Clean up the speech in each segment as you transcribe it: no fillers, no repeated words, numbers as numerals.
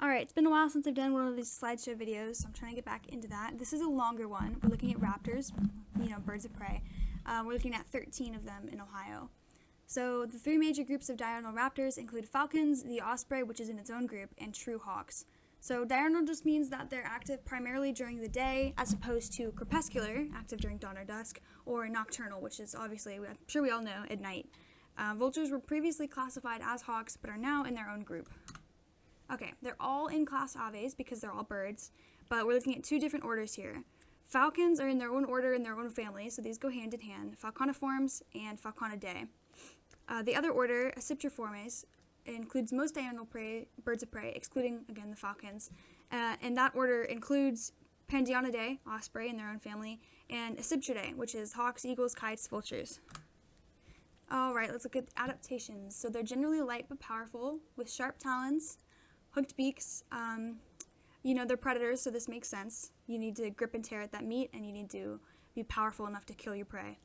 Alright, it's been a while since I've done one of these slideshow videos, so I'm trying to get back into that. This is a longer one. We're looking at raptors, birds of prey. We're looking at 13 of them in Ohio. So the three major groups of diurnal raptors include falcons, the osprey, which is in its own group, and true hawks. So diurnal just means that they're active primarily during the day, as opposed to crepuscular, active during dawn or dusk, or nocturnal, which is obviously, I'm sure we all know, at night. Vultures were previously classified as hawks, but are now in their own group. Okay, they're all in class Aves because they're all birds, but we're looking at two different orders here. Falcons are in their own order in their own family, so these go hand in hand, Falconiformes and Falconidae. The other order, Aciptriformes, includes most diurnal birds of prey, excluding, again, the falcons. And that order includes Pandionidae, osprey in their own family, and Aciptridae, which is hawks, eagles, kites, vultures. Alright, let's look at adaptations. So they're generally light but powerful, with sharp talons, hooked beaks. They're predators, so this makes sense. You need to grip and tear at that meat, and you need to be powerful enough to kill your prey.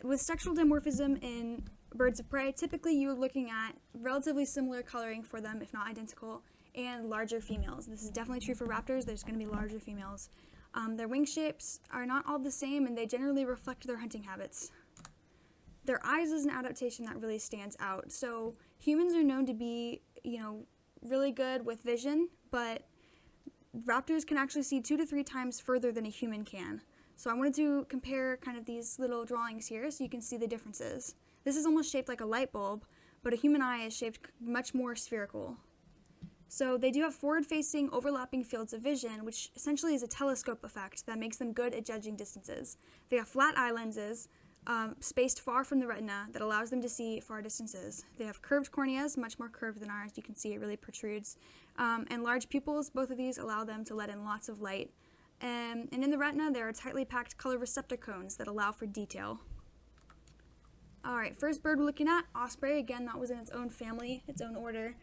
With sexual dimorphism in birds of prey, typically you're looking at relatively similar coloring for them, if not identical, and larger females. This is definitely true for raptors. There's going to be larger females. Their wing shapes are not all the same, and they generally reflect their hunting habits. Their eyes is an adaptation that really stands out. So humans are known to be, really good with vision, but raptors can actually see 2 to 3 times further than a human can. So I wanted to compare kind of these little drawings here so you can see the differences. This is almost shaped like a light bulb, but a human eye is shaped much more spherical. So they do have forward-facing overlapping fields of vision, which essentially is a telescope effect that makes them good at judging distances. They have flat eye lenses, spaced far from the retina, that allows them to see far distances. They have curved corneas, much more curved than ours. You can see it really protrudes. And large pupils, both of these allow them to let in lots of light. And in the retina, there are tightly packed color receptor cones that allow for detail. Alright, first bird we're looking at, osprey. Again, that was in its own family, its own order.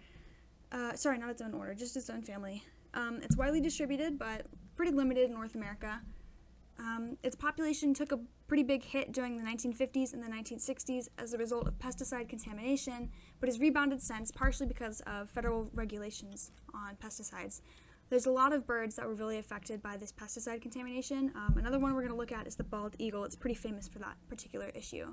Sorry, not its own order, just its own family. It's widely distributed, but pretty limited in North America. Its population took a pretty big hit during the 1950s and the 1960s as a result of pesticide contamination, but has rebounded since, partially because of federal regulations on pesticides. There's a lot of birds that were really affected by this pesticide contamination. Another one we're going to look at is the bald eagle. It's pretty famous for that particular issue.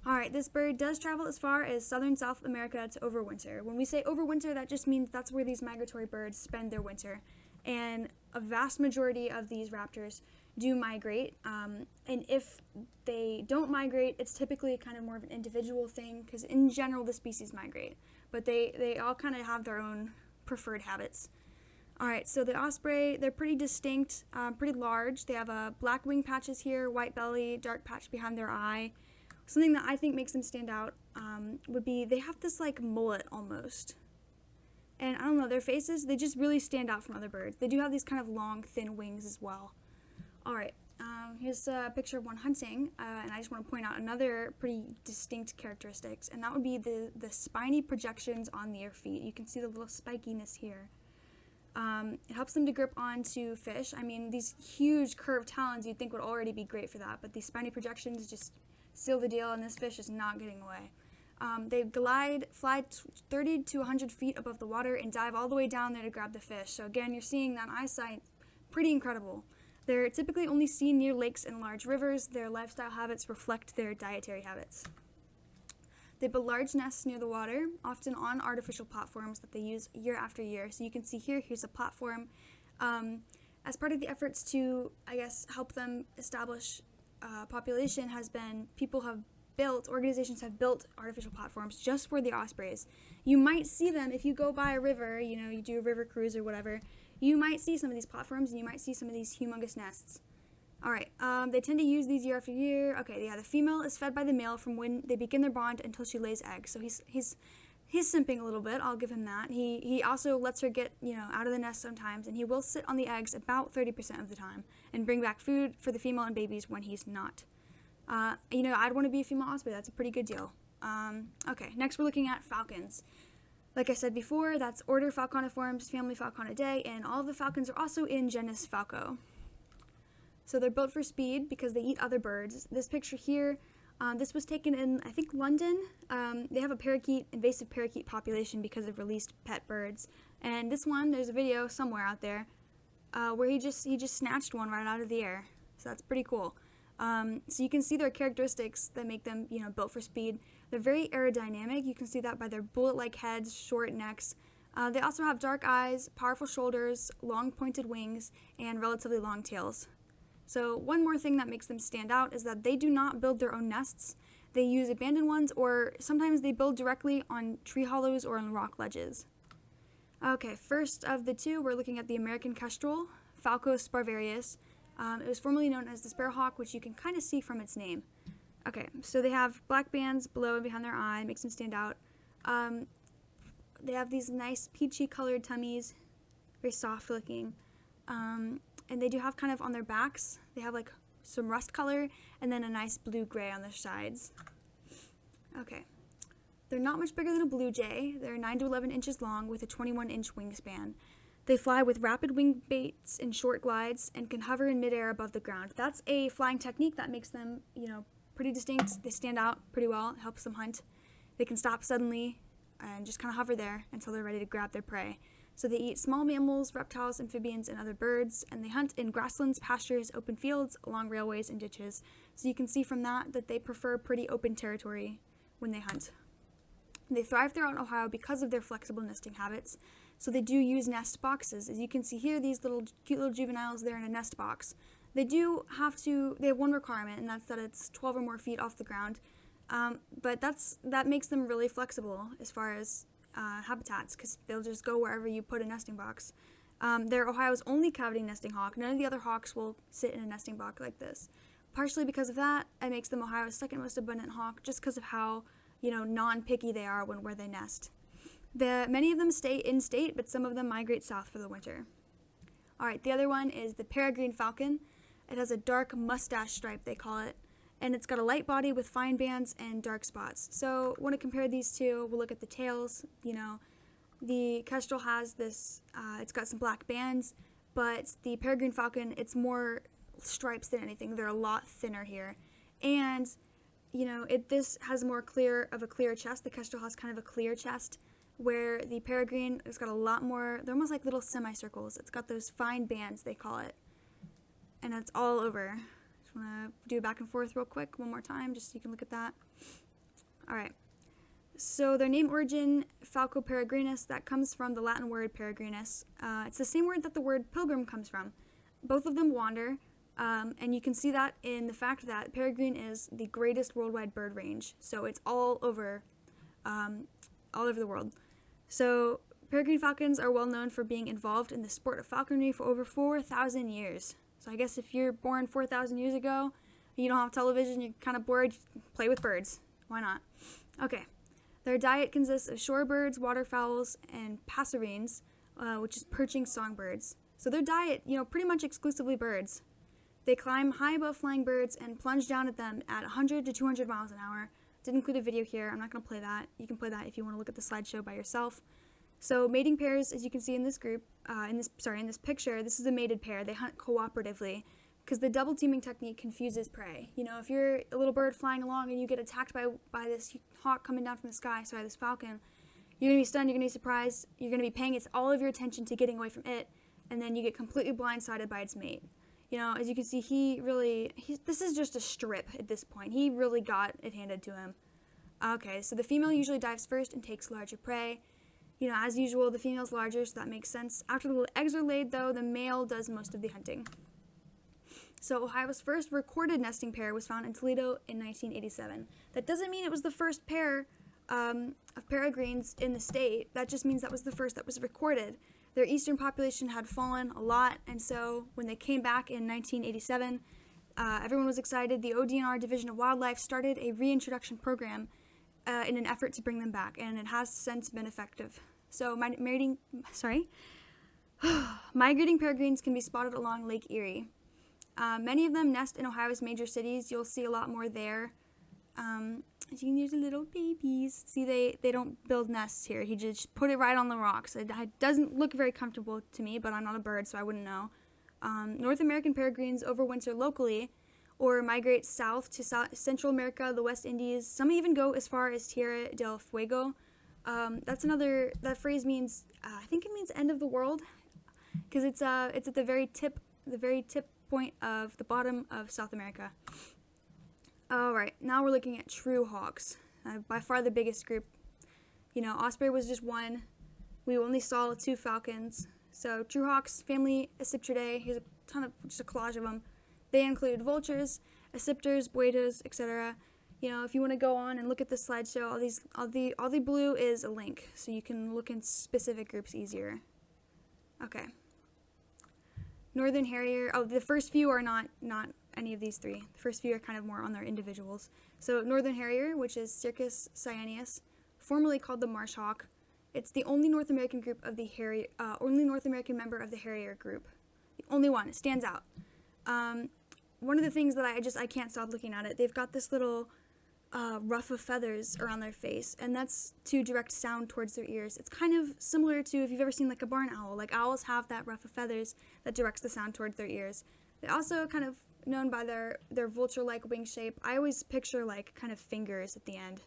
Alright, this bird does travel as far as southern South America to overwinter. When we say overwinter, that just means that's where these migratory birds spend their winter. And a vast majority of these raptors do migrate, and if they don't migrate, it's typically kind of more of an individual thing, because in general the species migrate, but they all kind of have their own preferred habits. Alright, so the osprey, they're pretty distinct, pretty large. They have black wing patches here, white belly, dark patch behind their eye. Something that I think makes them stand out would be they have this like mullet almost. And I don't know, their faces, they just really stand out from other birds. They do have these kind of long, thin wings as well. Alright, here's a picture of one hunting, and I just want to point out another pretty distinct characteristics, and that would be the spiny projections on their feet. You can see the little spikiness here. It helps them to grip onto fish. I mean, these huge curved talons you'd think would already be great for that, but these spiny projections just seal the deal, and this fish is not getting away. They fly 30 to 100 feet above the water and dive all the way down there to grab the fish. So again, you're seeing that eyesight, pretty incredible. They're typically only seen near lakes and large rivers. Their lifestyle habits reflect their dietary habits. They build large nests near the water, often on artificial platforms that they use year after year. So you can see here's a platform. As part of the efforts to, help them establish population organizations have built artificial platforms just for the ospreys. You might see them if you go by a river, you do a river cruise or whatever. You might see some of these platforms, and you might see some of these humongous nests. Alright, they tend to use these year after year. Okay, yeah, the female is fed by the male from when they begin their bond until she lays eggs. So he's simping a little bit, I'll give him that. He also lets her get, out of the nest sometimes, and he will sit on the eggs about 30% of the time and bring back food for the female and babies when he's not. I'd want to be a female osprey. That's a pretty good deal. Okay, next we're looking at falcons. Like I said before, that's order Falconiformes, family Falconidae, and all of the falcons are also in genus Falco. So they're built for speed because they eat other birds. This picture here, this was taken in, I think, London. They have a invasive parakeet population because of released pet birds. And this one, there's a video somewhere out there where he just snatched one right out of the air. So that's pretty cool. So you can see their characteristics that make them, built for speed. They're very aerodynamic. You can see that by their bullet-like heads, short necks. They also have dark eyes, powerful shoulders, long pointed wings, and relatively long tails. So one more thing that makes them stand out is that they do not build their own nests. They use abandoned ones, or sometimes they build directly on tree hollows or on rock ledges. Okay, first of the two, we're looking at the American Kestrel, Falcos Barbarius. It was formerly known as the sparrowhawk, which you can kind of see from its name. Okay, so they have black bands below and behind their eye, makes them stand out. They have these nice peachy colored tummies, very soft looking. And they do have kind of on their backs, they have like some rust color and then a nice blue-gray on their sides. Okay, they're not much bigger than a blue jay. They're 9 to 11 inches long with a 21-inch wingspan. They fly with rapid wing baits and short glides and can hover in midair above the ground. That's a flying technique that makes them, pretty distinct. They stand out pretty well. It helps them hunt. They can stop suddenly and just kind of hover there until they're ready to grab their prey. So they eat small mammals, reptiles, amphibians, and other birds, and they hunt in grasslands, pastures, open fields, along railways, and ditches. So you can see from that they prefer pretty open territory when they hunt. They thrive throughout Ohio because of their flexible nesting habits. So they do use nest boxes. As you can see here, these cute little juveniles, they're in a nest box. They have one requirement, and that's that it's 12 or more feet off the ground. But that makes them really flexible as far as habitats, because they'll just go wherever you put a nesting box. They're Ohio's only cavity nesting hawk. None of the other hawks will sit in a nesting box like this. Partially because of that, it makes them Ohio's second most abundant hawk, just because of how non-picky they are where they nest. Many of them stay in-state, but some of them migrate south for the winter. All right, the other one is the Peregrine Falcon. It has a dark mustache stripe, they call it, and it's got a light body with fine bands and dark spots. So when I compare these two, we'll look at the tails. The Kestrel has this, it's got some black bands, but the Peregrine Falcon, it's more stripes than anything. They're a lot thinner here. And, this has more clear chest. The Kestrel has kind of a clear chest, where the Peregrine has got a lot more, they're almost like little semicircles. It's got those fine bands, they call it. And it's all over. Just want to do it back and forth real quick one more time, just so you can look at that. All right. So their name origin, Falco peregrinus, that comes from the Latin word peregrinus. It's the same word that the word pilgrim comes from. Both of them wander, and you can see that in the fact that peregrine is the greatest worldwide bird range. So it's all over the world. So peregrine falcons are well known for being involved in the sport of falconry for over 4,000 years. So I guess if you're born 4,000 years ago, you don't have television, you're kind of bored, play with birds. Why not? Okay. Their diet consists of shorebirds, waterfowls, and passerines, which is perching songbirds. So their diet, pretty much exclusively birds. They climb high above flying birds and plunge down at them at 100 to 200 miles an hour. Didn't include a video here. I'm not going to play that. You can play that if you want to look at the slideshow by yourself. So mating pairs, as you can see in this group, in this picture, this is a mated pair. They hunt cooperatively because the double teaming technique confuses prey. If you're a little bird flying along and you get attacked by this hawk coming down from the sky, this falcon, you're going to be stunned, you're going to be surprised, you're going to be paying all of your attention to getting away from it, and then you get completely blindsided by its mate. As you can see, this is just a strip at this point. He really got it handed to him. Okay, so the female usually dives first and takes larger prey. As usual, the female's larger, so that makes sense. After the little eggs are laid, though, the male does most of the hunting. So Ohio's first recorded nesting pair was found in Toledo in 1987. That doesn't mean it was the first pair of peregrines in the state. That just means that was the first that was recorded. Their eastern population had fallen a lot, and so when they came back in 1987, everyone was excited. The ODNR Division of Wildlife started a reintroduction program in an effort to bring them back, and it has since been effective. So migrating peregrines can be spotted along Lake Erie. Many of them nest in Ohio's major cities. You'll see a lot more there. There's little babies. See, they don't build nests here. He just put it right on the rocks. It doesn't look very comfortable to me, but I'm not a bird, so I wouldn't know. North American peregrines overwinter locally or migrate south to Central America, the West Indies. Some even go as far as Tierra del Fuego, That phrase means, I think it means end of the world, because it's at the very tip point of the bottom of South America. Alright, now we're looking at true hawks, by far the biggest group. You know, Osprey was just one. We only saw 2 falcons. So true hawks, family Aciptridae, here's just a collage of them. They include vultures, acipters, boetos, etc. You know, if you want to go on and look at the slideshow, all the blue is a link, so you can look in specific groups easier. Okay. Northern Harrier. Oh, the first few are not any of these 3. The first few are kind of more on their individuals. So Northern Harrier, which is Circus cyaneus, formerly called the marsh hawk. It's the only North American group of the Harrier, only North American member of the Harrier group. The only one. It stands out. One of the things that I can't stop looking at it. They've got this little ruff of feathers around their face, and that's to direct sound towards their ears. It's kind of similar to if you've ever seen like a barn owl. Like owls have that ruff of feathers that directs the sound towards their ears. They're also kind of known by their vulture-like wing shape. I always picture like kind of fingers at the end,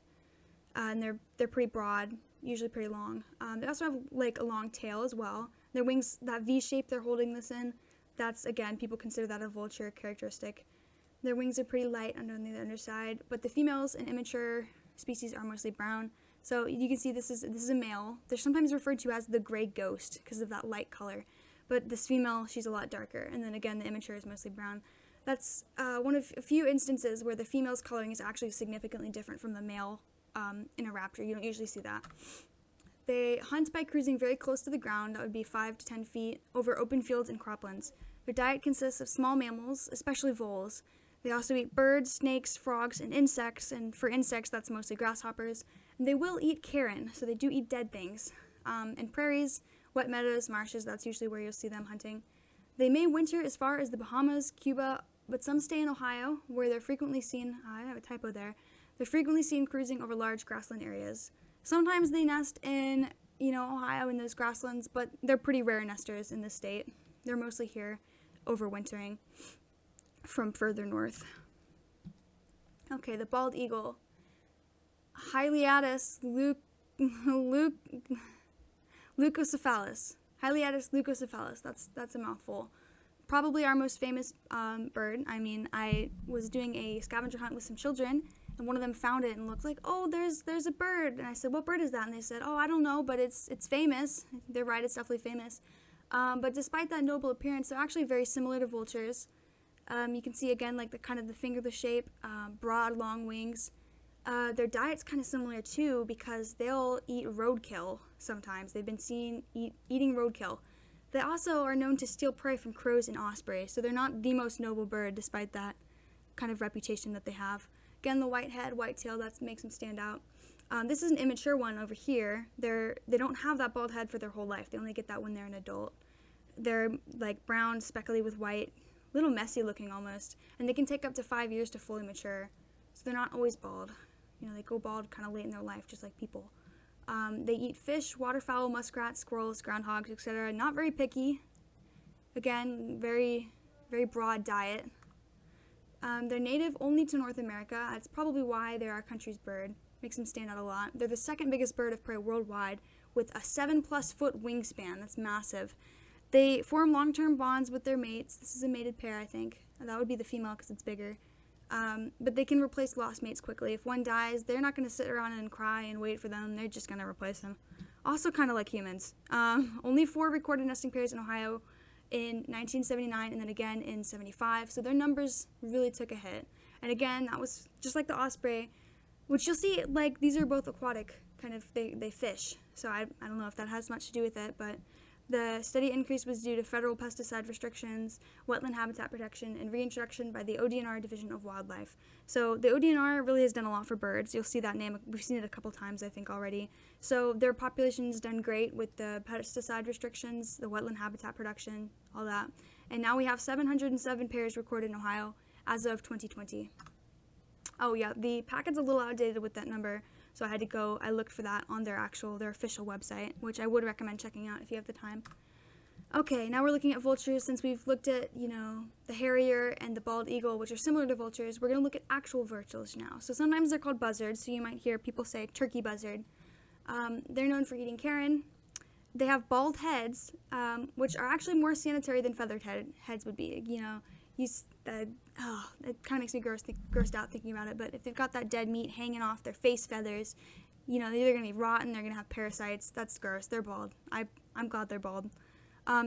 and they're pretty broad, usually pretty long. They also have like a long tail as well. Their wings, that V shape they're holding this in, that's again, people consider that a vulture characteristic. Their wings are pretty light on the underside, but the females in immature species are mostly brown. So you can see this is a male. They're sometimes referred to as the gray ghost because of that light color. But this female, she's a lot darker. And then again, the immature is mostly brown. That's one of a few instances where the female's coloring is actually significantly different from the male in a raptor. You don't usually see that. They hunt by cruising very close to the ground, that would be 5 to 10 feet, over open fields and croplands. Their diet consists of small mammals, especially voles. They also eat birds, snakes, frogs, and insects, and for insects, that's mostly grasshoppers. And they will eat carrion, so they do eat dead things. And prairies, wet meadows, marshes, that's usually where you'll see them hunting. They may winter as far as the Bahamas, Cuba, but some stay in Ohio, where they're frequently seen, I have a typo there, they're frequently seen cruising over large grassland areas. Sometimes they nest in, Ohio in those grasslands, but they're pretty rare nesters in this state. They're mostly here overwintering from further north. Okay, the bald eagle. Hyliatus leucocephalus. Hyliatus leucocephalus. That's a mouthful. Probably our most famous bird. I mean, I was doing a scavenger hunt with some children, and one of them found it and looked like, oh, there's a bird. And I said, what bird is that? And they said, oh, I don't know, but it's famous. They're right, it's definitely famous. But despite that noble appearance, they're actually very similar to vultures. You can see again, like the fingerless shape, broad, long wings. Their diet's kind of similar too, because they'll eat roadkill sometimes. They've been seen eating roadkill. They also are known to steal prey from crows and osprey, so they're not the most noble bird, despite that kind of reputation that they have. Again, the white head, white tail, that makes them stand out. This is an immature one over here. They don't have that bald head for their whole life. They only get that when they're an adult. They're like brown, speckly with white, a little messy looking almost, and they can take up to 5 years to fully mature. So they're not always bald. They go bald kind of late in their life, just like people. They eat fish, waterfowl, muskrats, squirrels, groundhogs, etc. Not very picky. Again, very, very broad diet. They're native only to North America. That's probably why they're our country's bird. Makes them stand out a lot. They're the second biggest bird of prey worldwide, with a 7+ foot wingspan. That's massive. They form long-term bonds with their mates. This is a mated pair, I think. That would be the female because it's bigger. But they can replace lost mates quickly. If one dies, they're not going to sit around and cry and wait for them. They're just going to replace them. Also kind of like humans. Only 4 recorded nesting pairs in Ohio in 1979 and then again in 75. So their numbers really took a hit. And again, that was just like the osprey, which you'll see, like, these are both aquatic, kind of, they fish. So I don't know if that has much to do with it, but the steady increase was due to federal pesticide restrictions, wetland habitat protection, and reintroduction by the ODNR Division of Wildlife. So the ODNR really has done a lot for birds. You'll see that name. We've seen it a couple times, I think, already. So their population's done great with the pesticide restrictions, the wetland habitat production, all that. And now we have 707 pairs recorded in Ohio as of 2020. Oh yeah, the packet's a little outdated with that number. So I looked for that on their official website, which I would recommend checking out if you have the time. Okay, now we're looking at vultures. Since we've looked at, the harrier and the bald eagle, which are similar to vultures, we're going to look at actual vultures now. So sometimes they're called buzzards, so you might hear people say turkey buzzard. They're known for eating carrion. They have bald heads, which are actually more sanitary than feathered heads would be. You know, it kind of makes me grossed out thinking about it, but if they've got that dead meat hanging off their face feathers, you know, they're either going to be rotten, they're going to have parasites. That's gross. They're bald. I'm glad they're bald.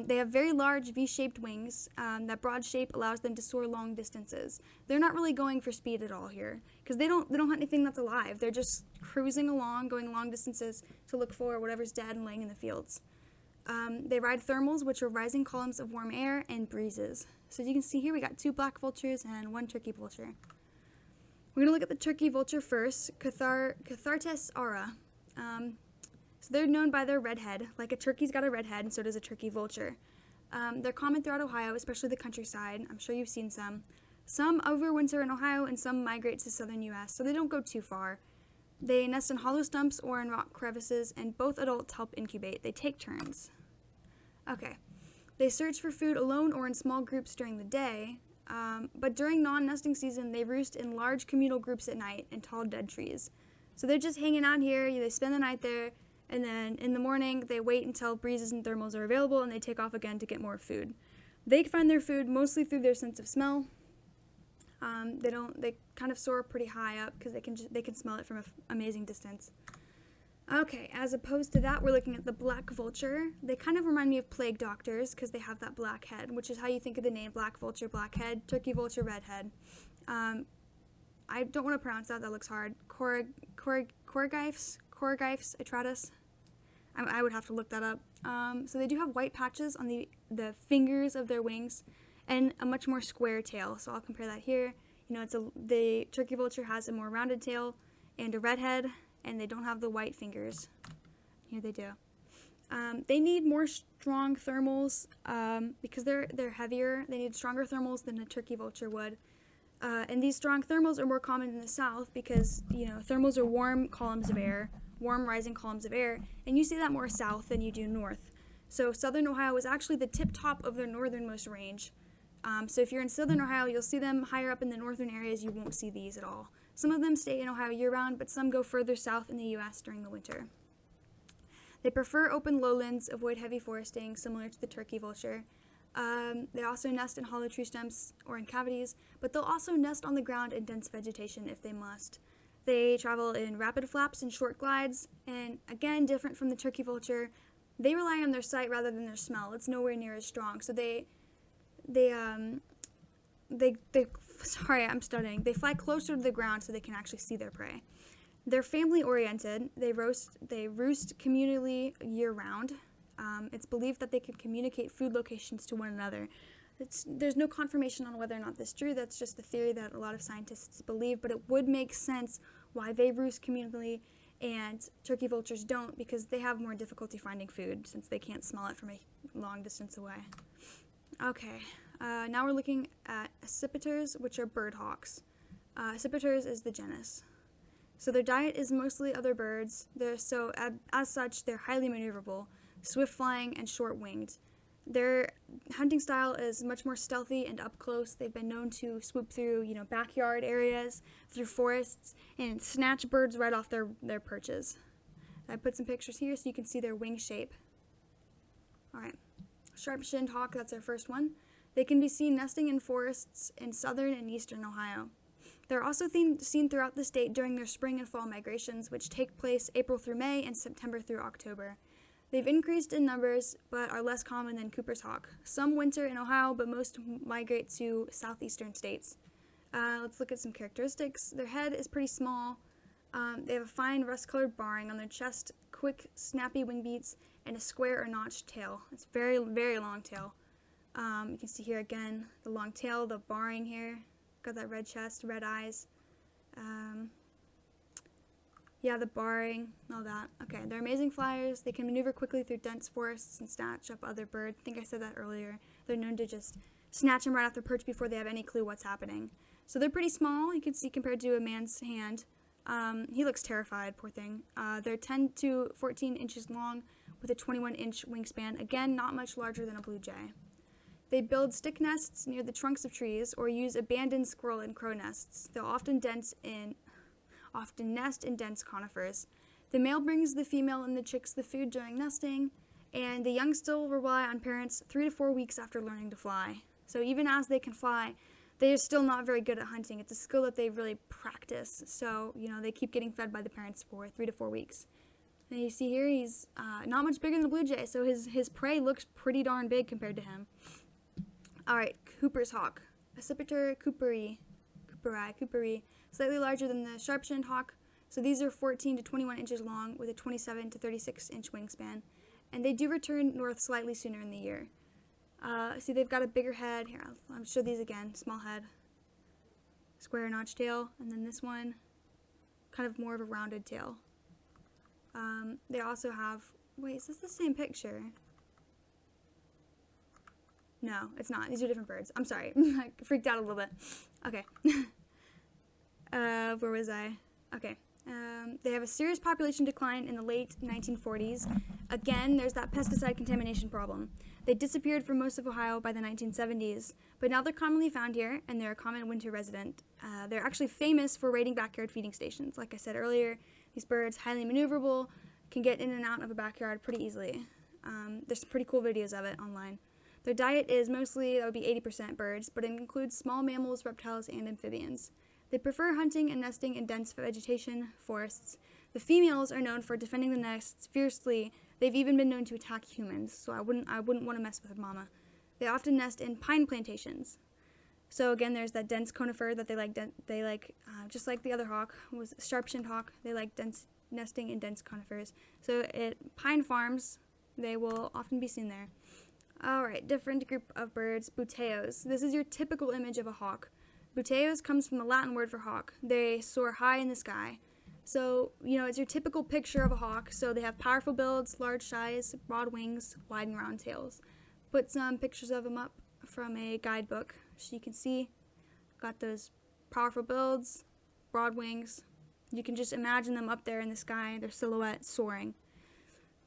They have very large V-shaped wings. That broad shape allows them to soar long distances. They're not really going for speed at all here, because they don't hunt anything that's alive. They're just cruising along, going long distances to look for whatever's dead and laying in the fields. They ride thermals, which are rising columns of warm air, and breezes. So as you can see here, we got 2 black vultures and 1 turkey vulture. We're going to look at the turkey vulture first, Cathartes aura. So they're known by their red head. Like a turkey's got a red head, and so does a turkey vulture. They're common throughout Ohio, especially the countryside. I'm sure you've seen some. Some overwinter in Ohio, and some migrate to southern U.S., so they don't go too far. They nest in hollow stumps or in rock crevices, and both adults help incubate. They take turns. Okay. They search for food alone or in small groups during the day, but during non-nesting season, they roost in large communal groups at night in tall dead trees. So they're just hanging out here. They spend the night there, and then in the morning, they wait until breezes and thermals are available, and they take off again to get more food. They find their food mostly through their sense of smell. They kind of soar pretty high up because they can smell it from an amazing distance. Okay, as opposed to that, we're looking at the black vulture. They kind of remind me of plague doctors because they have that black head, which is how you think of the name black vulture, black head, turkey vulture, red head. I don't want to pronounce that looks hard. Corygipes atratus. I would have to look that up. So they do have white patches on the fingers of their wings and a much more square tail. So I'll compare that here. You know, the turkey vulture has a more rounded tail and a red head, and they don't have the white fingers. Here they do. They need more strong thermals because they're heavier. They need stronger thermals than a turkey vulture would. And these strong thermals are more common in the south because, you know, thermals are warm columns of air, warm rising columns of air, and you see that more south than you do north. So southern Ohio is actually the tip top of their northernmost range. So if you're in southern Ohio, you'll see them higher up in the northern areas. You won't see these at all. Some of them stay in Ohio year-round, but some go further south in the U.S. during the winter. They prefer open lowlands, avoid heavy foresting, similar to the turkey vulture. They also nest in hollow tree stumps or in cavities, but they'll also nest on the ground in dense vegetation if they must. They travel in rapid flaps and short glides, and again, different from the turkey vulture, they rely on their sight rather than their smell. It's nowhere near as strong, so they fly closer to the ground so they can actually see their prey. They're family-oriented. They roost communally year-round. It's believed that they can communicate food locations to one another. There's no confirmation on whether or not this is true. That's just a theory that a lot of scientists believe, but it would make sense why they roost communally and turkey vultures don't, because they have more difficulty finding food since they can't smell it from a long distance away. Okay, now we're looking at accipiters, which are bird hawks. Accipiters is the genus. So their diet is mostly other birds. As such, they're highly maneuverable, swift-flying, and short-winged. Their hunting style is much more stealthy and up close. They've been known to swoop through, backyard areas, through forests, and snatch birds right off their perches. I put some pictures here so you can see their wing shape. All right. Sharp-shinned hawk, that's our first one. They can be seen nesting in forests in southern and eastern Ohio. They're also seen throughout the state during their spring and fall migrations, which take place April through May and September through October. They've increased in numbers, but are less common than Cooper's hawk. Some winter in Ohio, but most migrate to southeastern states. Let's look at some characteristics. Their head is pretty small. They have a fine rust-colored barring on their chest, quick, snappy wing beats, and a square or notched tail. It's very, very long tail. You can see here again the long tail, the barring here. Got that red chest, red eyes. The barring, all that. Okay, they're amazing flyers. They can maneuver quickly through dense forests and snatch up other birds. I think I said that earlier. They're known to just snatch them right off their perch before they have any clue what's happening. So they're pretty small, you can see, compared to a man's hand. He looks terrified, poor thing. They're 10 to 14 inches long with a 21-inch wingspan. Again, not much larger than a blue jay. They build stick nests near the trunks of trees or use abandoned squirrel and crow nests. They'll often nest in dense conifers. The male brings the female and the chicks the food during nesting, and the young still rely on parents 3 to 4 weeks after learning to fly. So even as they can fly, they are still not very good at hunting. It's a skill that they really practice. So, they keep getting fed by the parents for 3 to 4 weeks. And you see here, he's not much bigger than a blue jay, so his prey looks pretty darn big compared to him. All right, Cooper's hawk. Precipitator cooperi, slightly larger than the sharp-shinned hawk. So these are 14 to 21 inches long with a 27 to 36 inch wingspan. And they do return north slightly sooner in the year. See, they've got a bigger head. Here, I'll show these again. Small head, square notch tail, and then this one, kind of more of a rounded tail. They also have, wait, is this the same picture? No, it's not. These are different birds. I'm sorry. I freaked out a little bit. Okay. Where was I? Okay. They have a serious population decline in the late 1940s. Again, there's that pesticide contamination problem. They disappeared from most of Ohio by the 1970s, but now they're commonly found here, and they're a common winter resident. They're actually famous for raiding backyard feeding stations. Like I said earlier, these birds, highly maneuverable, can get in and out of a backyard pretty easily. There's some pretty cool videos of it online. Their diet is mostly, that would be 80% birds, but it includes small mammals, reptiles, and amphibians. They prefer hunting and nesting in dense vegetation forests. The females are known for defending the nests fiercely. They've even been known to attack humans, so I wouldn't want to mess with mama. They often nest in pine plantations. So again, there's that dense conifer that they like, just like the other hawk, was sharp-shinned hawk. They like nesting in dense conifers. So at pine farms, they will often be seen there. All right, different group of birds, Bouteos. This is your typical image of a hawk. Buteos comes from the Latin word for hawk. They soar high in the sky. So, it's your typical picture of a hawk. So they have powerful builds, large size, broad wings, wide and round tails. Put some pictures of them up from a guidebook so you can see. Got those powerful builds, broad wings. You can just imagine them up there in the sky, their silhouette soaring.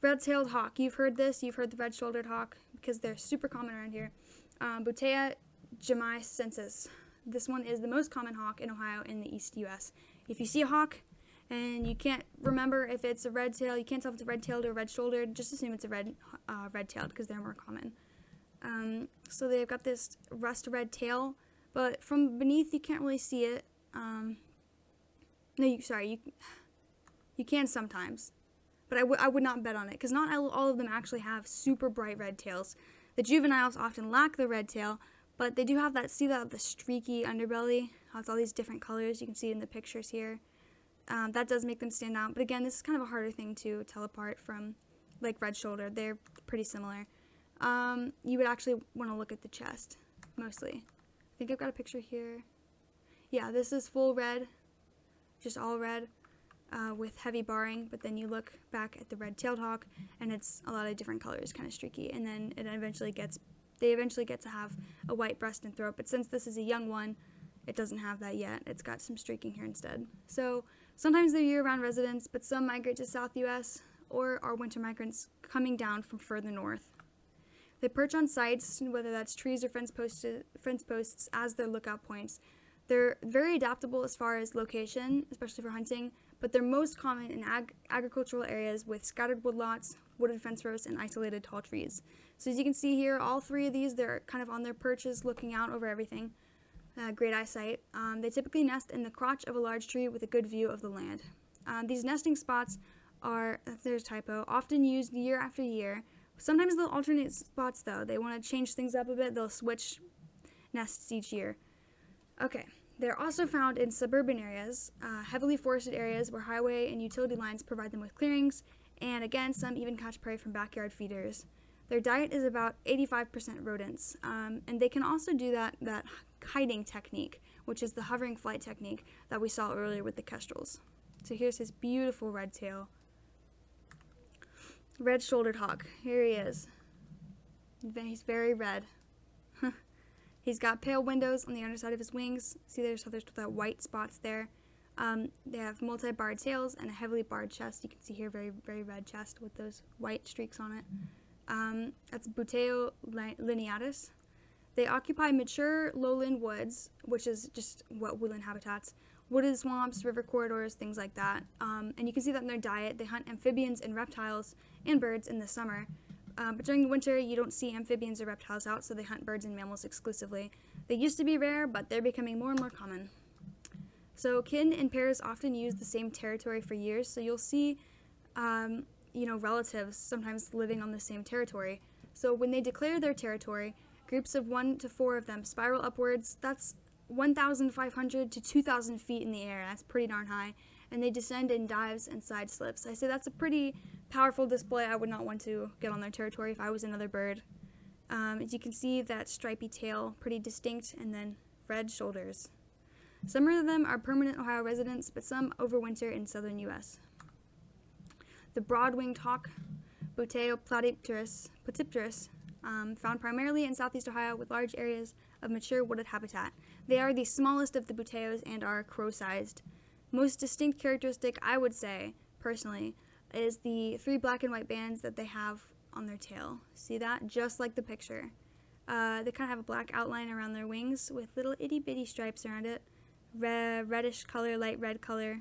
Red-tailed hawk. You've heard this. You've heard the red-shouldered hawk because they're super common around here. Boteo Legopus. This one is the most common hawk in Ohio in the East U.S. If you see a hawk and you can't remember if it's a red tail, you can't tell if it's a red-tailed or red-shouldered, just assume it's a red-tailed because they're more common. So they've got this rust red tail, but from beneath you can't really see it. You can sometimes, but I would not bet on it because not all of them actually have super bright red tails. The juveniles often lack the red tail, but they do have the streaky underbelly. It's all these different colors. You can see it in the pictures here. That does make them stand out. But again, this is kind of a harder thing to tell apart from like red-shouldered. They're pretty similar. You would actually want to look at the chest, mostly. I think I've got a picture here. Yeah, this is full red, just all red, with heavy barring. But then you look back at the red-tailed hawk, and it's a lot of different colors, kind of streaky. And then they eventually get to have a white breast and throat, but since this is a young one, it doesn't have that yet. It's got some streaking here instead. So sometimes they're year-round residents, but some migrate to South U.S. or are winter migrants coming down from further north. They perch on sites, whether that's trees or fence posts, as their lookout points. They're very adaptable as far as location, especially for hunting, but they're most common in agricultural areas with scattered woodlots, wooded fence rows, and isolated tall trees. So as you can see here, all three of these, they're kind of on their perches looking out over everything. Great eyesight. They typically nest in the crotch of a large tree with a good view of the land. These nesting spots are, there's a typo, often used year after year. Sometimes they'll alternate spots though. They want to change things up a bit. They'll switch nests each year. Okay. They're also found in suburban areas, heavily forested areas where highway and utility lines provide them with clearings, and again, some even catch prey from backyard feeders. Their diet is about 85% rodents, and they can also do that kiting technique, which is the hovering flight technique that we saw earlier with the kestrels. So here's his beautiful red tail. Red-shouldered hawk. Here he is. He's very red. He's got pale windows on the underside of his wings. See, there's that white spots there. They have multi-barred tails and a heavily barred chest. You can see here, very, very red chest with those white streaks on it. That's Boutio Legopus. They occupy mature lowland woods, which is just woodland habitats, wooded swamps, river corridors, things like that. And you can see that in their diet. They hunt amphibians and reptiles and birds in the summer. But during the winter, you don't see amphibians or reptiles out, so they hunt birds and mammals exclusively. They used to be rare, but they're becoming more and more common. So kin and pairs often use the same territory for years, so you'll see relatives sometimes living on the same territory. So when they declare their territory, groups of 1 to 4 of them spiral upwards. That's 1,500 to 2,000 feet in the air. That's pretty darn high. And they descend in dives and side slips. I say that's a pretty powerful display. I would not want to get on their territory if I was another bird. As you can see, that stripy tail, pretty distinct, and then red shoulders. Some of them are permanent Ohio residents, but some overwinter in southern U.S. The broad-winged hawk, Boteo Patiptrus, found primarily in southeast Ohio with large areas of mature wooded habitat. They are the smallest of the Boteos and are crow-sized. Most distinct characteristic, I would say, personally, is the 3 black and white bands that they have on their tail. See that? Just like the picture. They kind of have a black outline around their wings with little itty-bitty stripes around it. Reddish color, light red color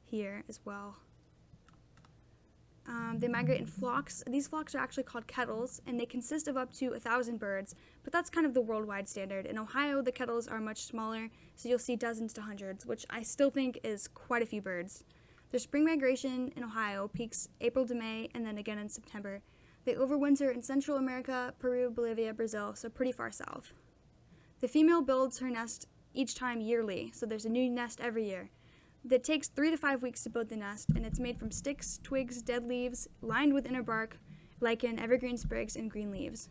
here as well. They migrate in flocks. These flocks are actually called kettles, and they consist of up to 1,000 birds, but that's kind of the worldwide standard. In Ohio, the kettles are much smaller, so you'll see dozens to hundreds, which I still think is quite a few birds. Their spring migration in Ohio peaks April to May, and then again in September. They overwinter in Central America, Peru, Bolivia, Brazil, so pretty far south. The female builds her nest each time yearly, so there's a new nest every year. That takes 3 to 5 weeks to build the nest, and it's made from sticks, twigs, dead leaves, lined with inner bark, lichen, evergreen sprigs, and green leaves.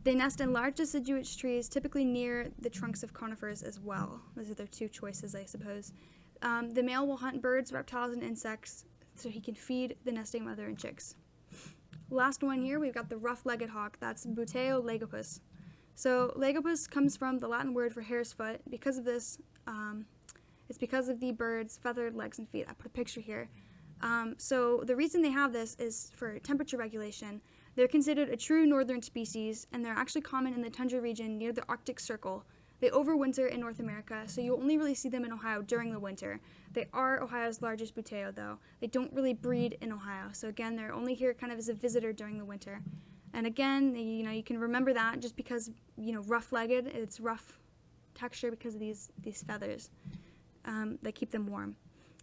They nest in large deciduous trees, typically near the trunks of conifers as well. Those are their 2 choices, I suppose. The male will hunt birds, reptiles, and insects so he can feed the nesting mother and chicks. Last one here, we've got the rough-legged hawk. That's Boutio Legopus. So Legopus comes from the Latin word for hare's foot. Because of this, it's because of the bird's feathered legs and feet. I put a picture here. So the reason they have this is for temperature regulation. They're considered a true northern species, and they're actually common in the tundra region near the Arctic Circle. They overwinter in North America, so you only really see them in Ohio during the winter. They are Ohio's largest Boteo, though. They don't really breed in Ohio, so again, they're only here kind of as a visitor during the winter. And again, you can remember that just because, rough-legged, it's rough texture because of these feathers that keep them warm.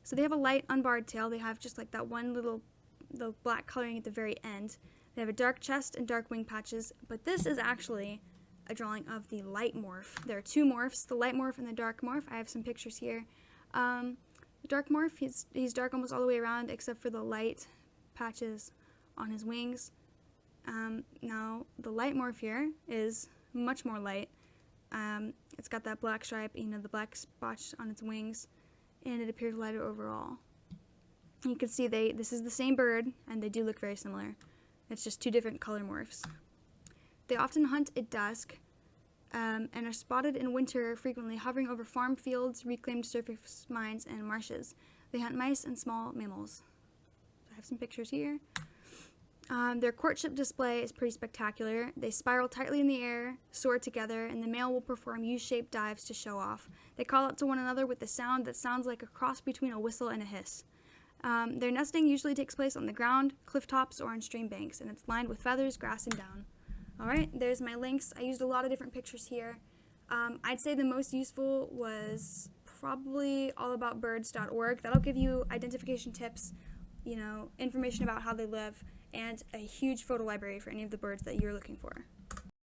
So they have a light, unbarred tail. They have just like that the black coloring at the very end. They have a dark chest and dark wing patches, but this is actually a drawing of the light morph. There are 2 morphs, the light morph and the dark morph. I have some pictures here. The dark morph, he's dark almost all the way around except for the light patches on his wings. Now, the light morph here is much more light. It's got that black stripe, the black spots on its wings, and it appears lighter overall. You can see this is the same bird, and they do look very similar. It's just 2 different color morphs. They often hunt at dusk and are spotted in winter, frequently hovering over farm fields, reclaimed surface mines, and marshes. They hunt mice and small mammals. I have some pictures here. Their courtship display is pretty spectacular. They spiral tightly in the air, soar together, and the male will perform U-shaped dives to show off. They call out to one another with a sound that sounds like a cross between a whistle and a hiss. Their nesting usually takes place on the ground, cliff tops, or on stream banks, and it's lined with feathers, grass, and down. Alright, there's my links. I used a lot of different pictures here. I'd say the most useful was probably allaboutbirds.org. That'll give you identification tips, information about how they live, and a huge photo library for any of the birds that you're looking for.